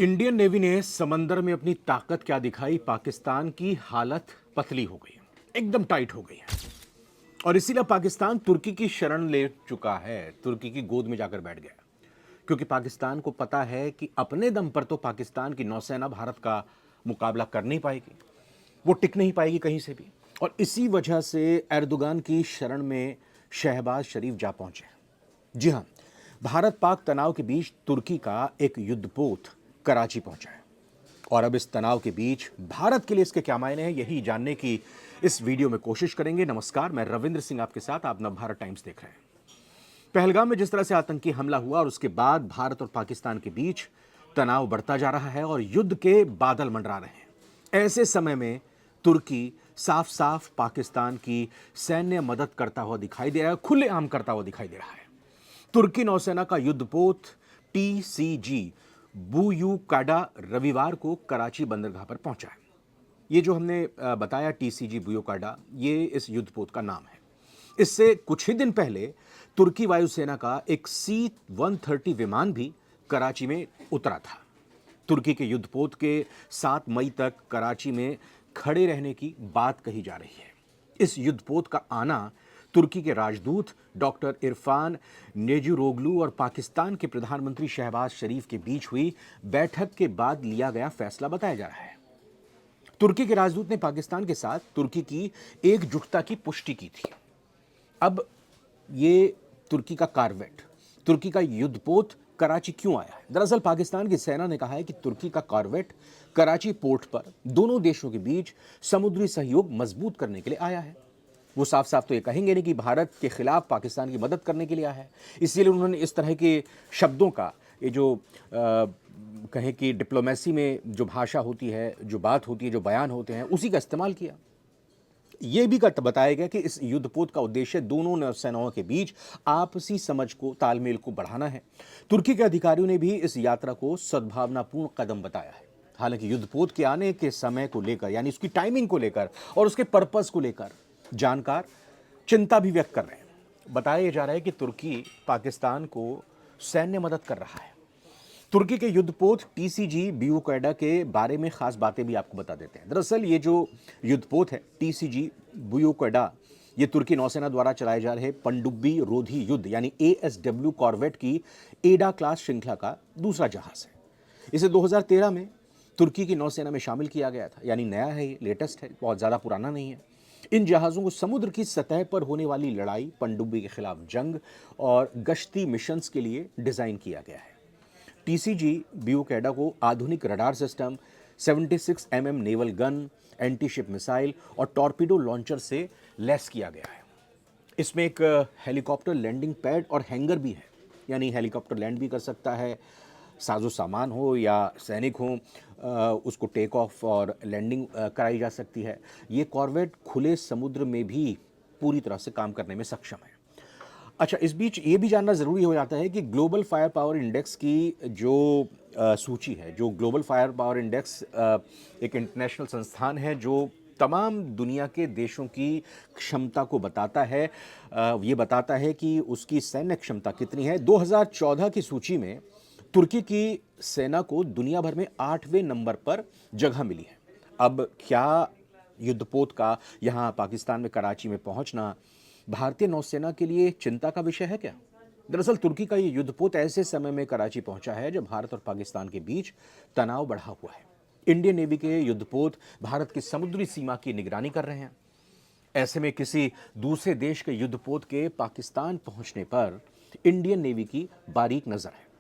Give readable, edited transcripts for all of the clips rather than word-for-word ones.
Indian navy ने समंदर में अपनी ताकत क्या दिखाई। पाकिस्तान की हालत पतली हो गई, एकदम टाइट हो गई है। और इसीलिए पाकिस्तान तुर्की की शरण ले चुका है, तुर्की की गोद में जाकर बैठ गया, क्योंकि पाकिस्तान को पता है कि अपने दम पर तो पाकिस्तान की नौसेना भारत का मुकाबला कर नहीं पाएगी, वो टिक नहीं पाएगी कहीं से भी। और इसी वजह से एर्दोगान की शरण में शहबाज शरीफ जा पहुंचे। जी हां, भारत पाक तनाव के बीच तुर्की का एक युद्धपोत कराची पहुंचा है। और अब इस तनाव के बीच भारत के लिए इसके क्या मायने हैं, यही जानने की इस वीडियो में कोशिश करेंगे। नमस्कार, मैं रविंद्र सिंह आपके साथ, आप नवभारत टाइम्स देख रहे हैं। पहलगाम में जिस तरह से आतंकी हमला हुआ और उसके बाद भारत और पाकिस्तान के बीच तनाव बढ़ता जा रहा है और युद्ध के बादल मंडरा रहे हैं। ऐसे समय में तुर्की साफ साफ पाकिस्तान की सैन्य मदद करता हुआ दिखाई दे रहा है, खुलेआम करता हुआ दिखाई दे रहा है। तुर्की नौसेना का युद्धपोत टीसीजी बुयूकाडा रविवार को कराची बंदरगाह पर पहुंचा है। ये जो हमने बताया टीसीजी बुयूकाडा, ये इस युद्धपोत का नाम है। इससे कुछ ही दिन पहले तुर्की वायुसेना का एक C-130 विमान भी कराची में उतरा था। तुर्की के युद्धपोत के 7 मई तक कराची में खड़े रहने की बात कही जा रही है। इस युद्धपोत का आना तुर्की के राजदूत डॉक्टर इरफान नेजुरोगलू और पाकिस्तान के प्रधानमंत्री शहबाज शरीफ के बीच हुई बैठक के बाद लिया गया फैसला बताया जा रहा है। तुर्की के राजदूत ने पाकिस्तान के साथ तुर्की की एकजुटता की पुष्टि की थी। अब ये तुर्की का कॉर्वेट, तुर्की का युद्धपोत कराची क्यों आया है? दरअसल पाकिस्तान की सेना ने कहा है कि तुर्की का कॉर्वेट कराची पोर्ट पर दोनों देशों के बीच समुद्री सहयोग मजबूत करने के लिए आया है। वो साफ साफ तो ये कहेंगे नहीं कि भारत के खिलाफ पाकिस्तान की मदद करने के लिए आया है। इसीलिए उन्होंने इस तरह के शब्दों का, ये जो कहें कि डिप्लोमेसी में जो भाषा होती है, जो बात होती है, जो बयान होते हैं, उसी का इस्तेमाल किया। ये भी बताया गया कि इस युद्धपोत का उद्देश्य दोनों नौसेनाओं के बीच आपसी समझ को, तालमेल को बढ़ाना है। तुर्की के अधिकारियों ने भी इस यात्रा को सद्भावनापूर्ण कदम बताया है। हालांकि युद्धपोत के आने के समय को लेकर, यानी उसकी टाइमिंग को लेकर और उसके पर्पस को लेकर जानकार चिंता भी व्यक्त कर रहे हैं। बताया जा रहा है कि तुर्की पाकिस्तान को सैन्य मदद कर रहा है। तुर्की के युद्धपोत टीसीजी बुयूकाडा के बारे में खास बातें भी आपको बता देते हैं। दरअसल ये जो युद्धपोत है टीसीजी बुयूकाडा, ये तुर्की नौसेना द्वारा चलाए जा रहे पनडुब्बी रोधी युद्ध यानी एएसडब्ल्यू कॉर्वेट की एडा क्लास श्रृंखला का दूसरा जहाज है। इसे 2013 में तुर्की की नौसेना में शामिल किया गया था, यानी नया है, ये लेटेस्ट है, बहुत ज़्यादा पुराना नहीं है। इन जहाज़ों को समुद्र की सतह पर होने वाली लड़ाई, पनडुब्बी के खिलाफ जंग और गश्ती मिशंस के लिए डिज़ाइन किया गया है। टीसीजी बुयूकाडा को आधुनिक radar system, 76 naval gun, anti ship missile और टॉर्पीडो लॉन्चर से लैस किया गया है। इसमें एक हेलीकॉप्टर लैंडिंग पैड और हैंगर भी है, यानी हेलीकॉप्टर लैंड भी कर सकता है, साजो सामान हो या सैनिक हो, उसको टेक ऑफ और लैंडिंग कराई जा सकती है। ये कॉर्वेट खुले समुद्र में भी पूरी तरह से काम करने में सक्षम है। अच्छा, इस बीच ये भी जानना ज़रूरी हो जाता है कि ग्लोबल फायर पावर इंडेक्स की जो सूची है, जो ग्लोबल फायर पावर इंडेक्स एक इंटरनेशनल संस्थान है जो तमाम दुनिया के देशों की क्षमता को बताता है। ये बताता है कि उसकी सैन्य क्षमता कितनी है। 2014 की सूची में तुर्की की सेना को दुनिया भर में 8वें नंबर पर जगह मिली है। अब क्या युद्धपोत का यहाँ पाकिस्तान में कराची में पहुंचना भारतीय नौसेना के लिए चिंता का विषय है क्या? दरअसल तुर्की का ये युद्धपोत ऐसे समय में कराची पहुंचा है जब भारत और पाकिस्तान के बीच तनाव बढ़ा हुआ है। इंडियन नेवी के युद्धपोत भारत की समुद्री सीमा की निगरानी कर रहे हैं। ऐसे में किसी दूसरे देश के युद्धपोत के पाकिस्तान पहुंचने पर इंडियन नेवी की बारीक नजर है।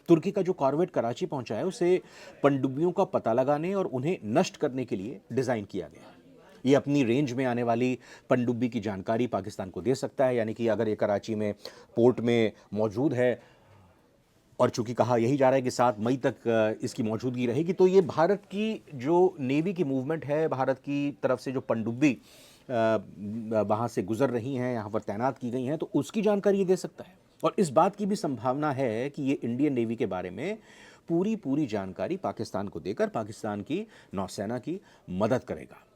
तुर्की का जो कॉर्वेट कराची पहुंचा है उसे पनडुब्बियों का पता लगाने और उन्हें नष्ट करने के लिए डिजाइन किया गया है। ये अपनी रेंज में आने वाली पनडुब्बी की जानकारी पाकिस्तान को दे सकता है, यानी कि अगर ये कराची में पोर्ट में मौजूद है और चूंकि कहा यही जा रहा है कि 7 मई तक इसकी मौजूदगी रहेगी, तो ये भारत की जो नेवी की मूवमेंट है, भारत की तरफ से जो पनडुब्बी वहाँ से गुजर रही हैं, यहाँ पर तैनात की गई हैं, तो उसकी जानकारी ये दे सकता है। और इस बात की भी संभावना है कि ये इंडियन नेवी के बारे में पूरी जानकारी पाकिस्तान को देकर पाकिस्तान की नौसेना की मदद करेगा।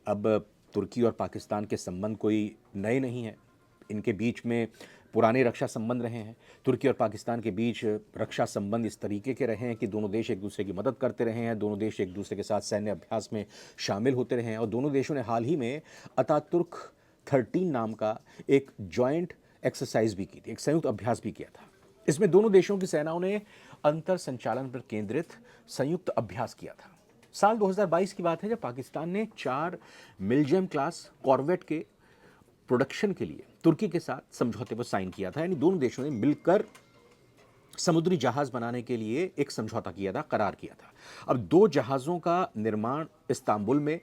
अब तुर्की और पाकिस्तान के संबंध कोई नए नहीं हैं। इनके बीच में पुराने रक्षा संबंध रहे हैं। तुर्की और पाकिस्तान के बीच रक्षा संबंध इस तरीके के रहे हैं कि दोनों देश एक दूसरे की मदद करते रहे हैं, दोनों देश एक दूसरे के साथ सैन्य अभ्यास में शामिल होते रहे हैं और दोनों देशों ने हाल ही में अतातुर्क 13 नाम का एक जॉइंट एक्सरसाइज भी की थी, एक संयुक्त अभ्यास भी किया था। इसमें दोनों देशों की सेनाओं ने अंतर संचालन पर केंद्रित संयुक्त अभ्यास किया था। साल 2022 की बात है जब पाकिस्तान ने 4 मिलजेम क्लास कॉर्वेट के प्रोडक्शन के लिए तुर्की के साथ समझौते पर साइन किया था। यानी दोनों देशों ने मिलकर समुद्री जहाज बनाने के लिए एक समझौता किया था, करार किया था। अब 2 जहाज़ों का निर्माण इस्तांबुल में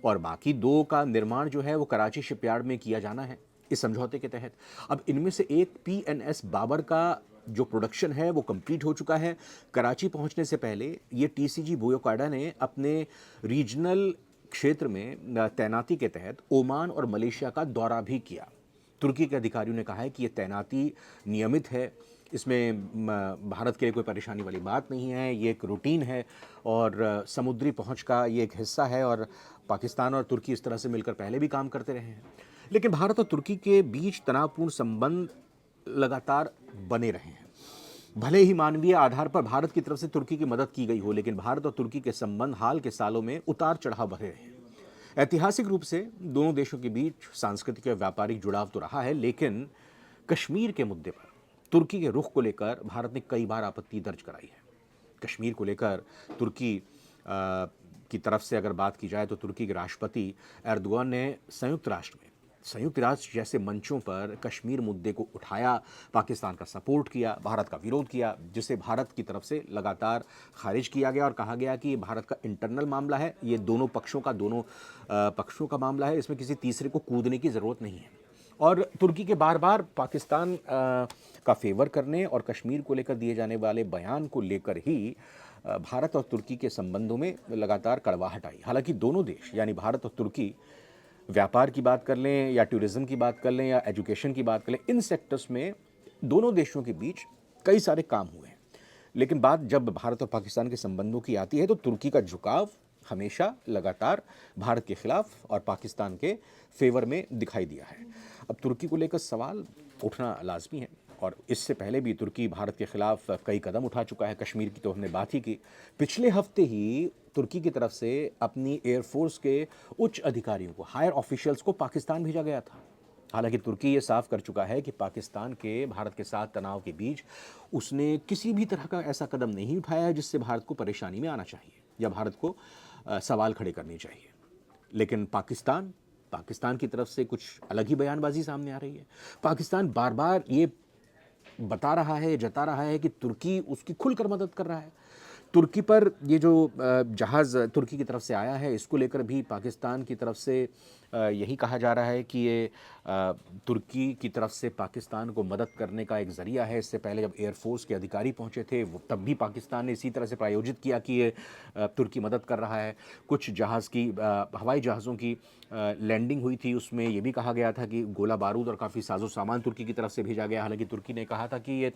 और बाकी 2 का निर्माण जो है वो कराची शिपयार्ड में किया जाना है इस समझौते के तहत। अब इनमें से एक PNS बाबर का जो प्रोडक्शन है वो कंप्लीट हो चुका है। कराची पहुंचने से पहले ये TCG बुयोकाडा ने अपने रीजनल क्षेत्र में तैनाती के तहत ओमान और मलेशिया का दौरा भी किया। तुर्की के अधिकारियों ने कहा है कि ये तैनाती नियमित है, इसमें भारत के लिए कोई परेशानी वाली बात नहीं है, ये एक रूटीन है और समुद्री पहुंच का ये एक हिस्सा है और पाकिस्तान और तुर्की इस तरह से मिलकर पहले भी काम करते रहे हैं। लेकिन भारत और तुर्की के बीच तनावपूर्ण संबंध लगातार बने रहे हैं। भले ही मानवीय आधार पर भारत की तरफ से तुर्की की मदद की गई हो, लेकिन भारत और तुर्की के संबंध हाल के सालों में उतार चढ़ाव बढ़े हैं। ऐतिहासिक रूप से दोनों देशों के बीच सांस्कृतिक और व्यापारिक जुड़ाव तो रहा है, लेकिन कश्मीर के मुद्दे पर तुर्की के रुख को लेकर भारत ने कई बार आपत्ति दर्ज कराई है। कश्मीर को लेकर तुर्की की तरफ से अगर बात की जाए तो तुर्की के राष्ट्रपति एर्दोगान ने संयुक्त राष्ट्र जैसे मंचों पर कश्मीर मुद्दे को उठाया, पाकिस्तान का सपोर्ट किया, भारत का विरोध किया, जिसे भारत की तरफ से लगातार खारिज किया गया और कहा गया कि ये भारत का इंटरनल मामला है, ये दोनों पक्षों का मामला है, इसमें किसी तीसरे को कूदने की ज़रूरत नहीं है। और तुर्की के बार बार पाकिस्तान का फेवर करने और कश्मीर को लेकर दिए जाने वाले बयान को लेकर ही भारत और तुर्की के संबंधों में लगातार कड़वाहट आई। हालांकि दोनों देश यानी भारत और तुर्की व्यापार की बात कर लें या टूरिज्म की बात कर लें या एजुकेशन की बात कर लें, इन सेक्टर्स में दोनों देशों के बीच कई सारे काम हुए हैं। लेकिन बात जब भारत और पाकिस्तान के संबंधों की आती है तो तुर्की का झुकाव हमेशा लगातार भारत के खिलाफ और पाकिस्तान के फेवर में दिखाई दिया है। अब तुर्की को लेकर सवाल उठना लाजमी है और इससे पहले भी तुर्की भारत के खिलाफ कई कदम उठा चुका है। कश्मीर की तो हमने बात ही की। पिछले हफ्ते ही तुर्की की तरफ से अपनी एयरफोर्स के उच्च अधिकारियों को, हायर ऑफिशियल्स को पाकिस्तान भेजा गया था। हालांकि तुर्की ये साफ कर चुका है कि पाकिस्तान के भारत के साथ तनाव के बीच उसने किसी भी तरह का ऐसा कदम नहीं उठाया है जिससे भारत को परेशानी में आना चाहिए या भारत को सवाल खड़े करने चाहिए। लेकिन पाकिस्तान की तरफ से कुछ अलग ही बयानबाजी सामने आ रही है। पाकिस्तान बार बार ये बता रहा है, जता रहा है कि तुर्की उसकी खुलकर मदद कर रहा है। तुर्की पर ये जो जहाज़ तुर्की की तरफ से आया है, इसको लेकर भी पाकिस्तान की तरफ से यही कहा जा रहा है कि ये तुर्की की तरफ से पाकिस्तान को मदद करने का एक ज़रिया है। इससे पहले जब एयरफोर्स के अधिकारी पहुंचे थे वो तब भी पाकिस्तान ने इसी तरह से प्रायोजित किया कि ये तुर्की मदद कर रहा है। कुछ हवाई जहाज़ों की लैंडिंग हुई थी, उसमें ये भी कहा गया था कि गोला बारूद और काफ़ी साजो सामान तुर्की की तरफ से भेजा गया। हालांकि तुर्की ने कहा था कि ये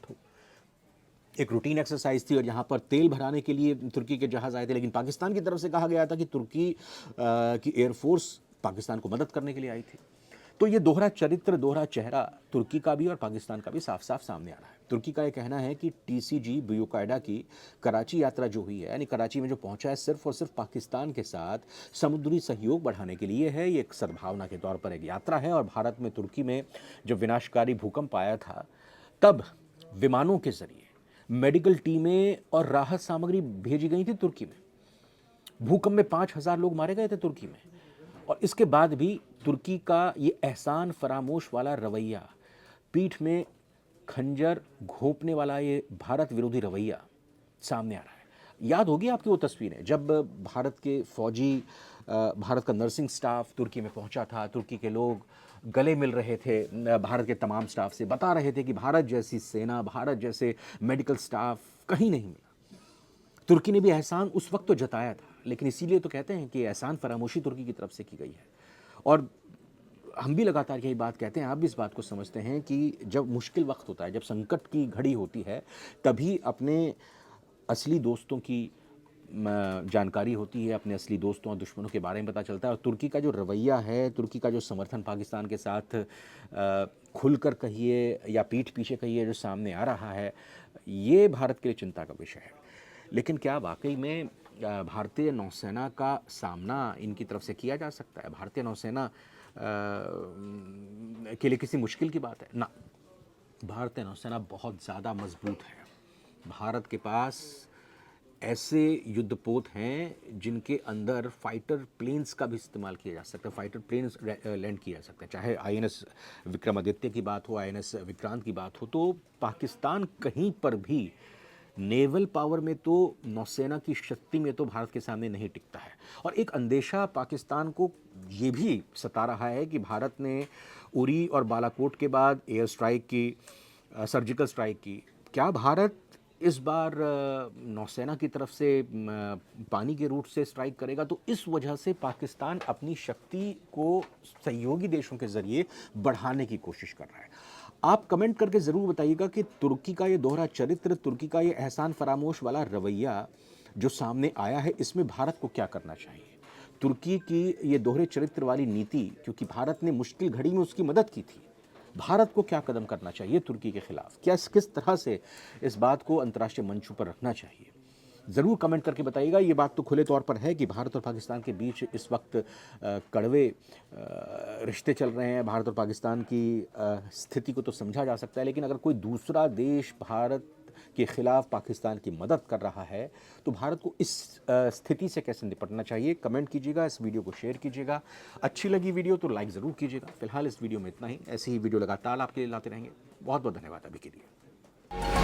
एक रूटीन एक्सरसाइज थी और यहाँ पर तेल भराने के लिए तुर्की के जहाज़ आए थे। लेकिन पाकिस्तान की तरफ से कहा गया था कि तुर्की की एयरफोर्स पाकिस्तान को मदद करने के लिए आई थी। तो ये दोहरा चरित्र, दोहरा चेहरा तुर्की का भी और पाकिस्तान का भी साफ साफ सामने आ रहा है। तुर्की का ये कहना है कि TCG बुयोकाडा की कराची यात्रा जो हुई है, यानी कराची में जो पहुंचा है, सिर्फ और सिर्फ पाकिस्तान के साथ समुद्री सहयोग बढ़ाने के लिए है। ये एक सद्भावना के तौर पर एक यात्रा है। और भारत में तुर्की में जब विनाशकारी भूकंप आया था तब विमानों के जरिए मेडिकल टीमें और राहत सामग्री भेजी गई थी तुर्की में। भूकंप में 5000 लोग मारे गए थे तुर्की में। और इसके बाद भी तुर्की का ये एहसान फरामोश वाला रवैया, पीठ में खंजर घोंपने वाला ये भारत विरोधी रवैया सामने आ रहा है। याद होगी आपकी वो तस्वीरें जब भारत का नर्सिंग स्टाफ तुर्की में पहुंचा था। तुर्की के लोग गले मिल रहे थे भारत के तमाम स्टाफ से, बता रहे थे कि भारत जैसी सेना, भारत जैसे मेडिकल स्टाफ कहीं नहीं मिला। तुर्की ने भी एहसान उस वक्त तो जताया था, लेकिन इसीलिए तो कहते हैं कि एहसान फरामोशी तुर्की की तरफ से की गई है। और हम भी लगातार यही बात कहते हैं, आप भी इस बात को समझते हैं कि जब मुश्किल वक्त होता है, जब संकट की घड़ी होती है, तभी अपने असली दोस्तों की जानकारी होती है, अपने असली दोस्तों और दुश्मनों के बारे में पता चलता है। और तुर्की का जो रवैया है, तुर्की का जो समर्थन पाकिस्तान के साथ खुलकर कहिए या पीठ पीछे कहिए जो सामने आ रहा है, ये भारत के लिए चिंता का विषय है। लेकिन क्या वाकई में भारतीय नौसेना का सामना इनकी तरफ से किया जा सकता है? भारतीय नौसेना के लिए किसी मुश्किल की बात है ना? भारतीय नौसेना बहुत ज़्यादा मजबूत है। भारत के पास ऐसे युद्धपोत हैं जिनके अंदर फाइटर प्लेन्स का भी इस्तेमाल किया जा सकता है, फाइटर प्लेन्स लैंड किया जा सकता है। चाहे आईएनएस विक्रमादित्य की बात हो, आईएनएस विक्रांत की बात हो, तो पाकिस्तान कहीं पर भी नेवल पावर में तो, नौसेना की शक्ति में तो भारत के सामने नहीं टिकता है। और एक अंदेशा पाकिस्तान को ये भी सता रहा है कि भारत ने उरी और बालाकोट के बाद एयर स्ट्राइक की, सर्जिकल स्ट्राइक की। क्या भारत इस बार नौसेना की तरफ से पानी के रूट से स्ट्राइक करेगा? तो इस वजह से पाकिस्तान अपनी शक्ति को सहयोगी देशों के ज़रिए बढ़ाने की कोशिश कर रहा है। आप कमेंट करके ज़रूर बताइएगा कि तुर्की का ये दोहरा चरित्र, तुर्की का ये एहसान फरामोश वाला रवैया जो सामने आया है, इसमें भारत को क्या करना चाहिए? तुर्की की ये दोहरे चरित्र वाली नीति, क्योंकि भारत ने मुश्किल घड़ी में उसकी मदद की थी, भारत को क्या कदम करना चाहिए तुर्की के खिलाफ? क्या किस तरह से इस बात को अंतर्राष्ट्रीय मंचों पर रखना चाहिए? ज़रूर कमेंट करके बताइएगा। ये बात तो खुले तौर पर है कि भारत और पाकिस्तान के बीच इस वक्त कड़वे रिश्ते चल रहे हैं। भारत और पाकिस्तान की स्थिति को तो समझा जा सकता है, लेकिन अगर कोई दूसरा देश भारत के खिलाफ पाकिस्तान की मदद कर रहा है, तो भारत को इस स्थिति से कैसे निपटना चाहिए? कमेंट कीजिएगा, इस वीडियो को शेयर कीजिएगा। अच्छी लगी वीडियो तो लाइक ज़रूर कीजिएगा। फिलहाल इस वीडियो में इतना ही। ऐसी ही वीडियो लगातार आपके लिए लाते रहेंगे। बहुत बहुत धन्यवाद अभी के लिए।